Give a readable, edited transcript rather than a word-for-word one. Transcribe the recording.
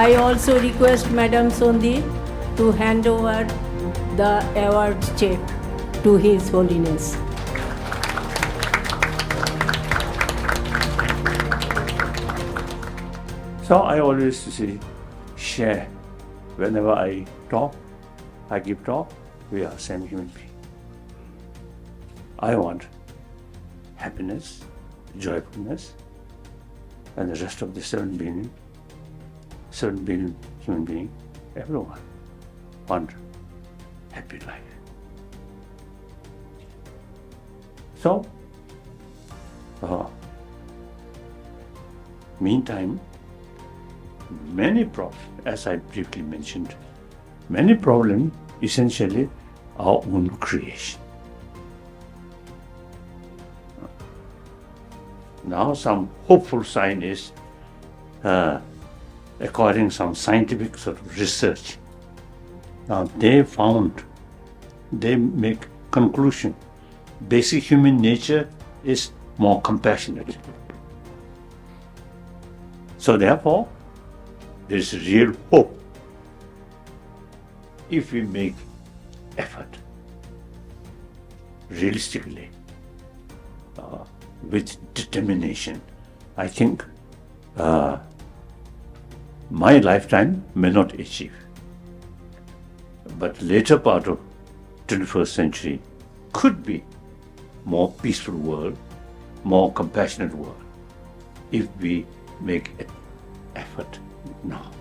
I also request Madam Sondhi to hand over the award check to His Holiness. So I always say, share. Whenever I talk, I give talk, we are same human being. I want happiness, joyfulness, and the rest of the 7 billion human being, everyone want happy life. So, meantime, many problems, as I briefly mentioned, many problems essentially our own creation. Now some hopeful sign is, according to some scientific sort of research, now they make conclusion, basic human nature is more compassionate. So therefore, there is real hope if we make effort realistically, with determination. I think my lifetime may not achieve, but later part of 21st century could be more peaceful world, more compassionate world, if we make effort now.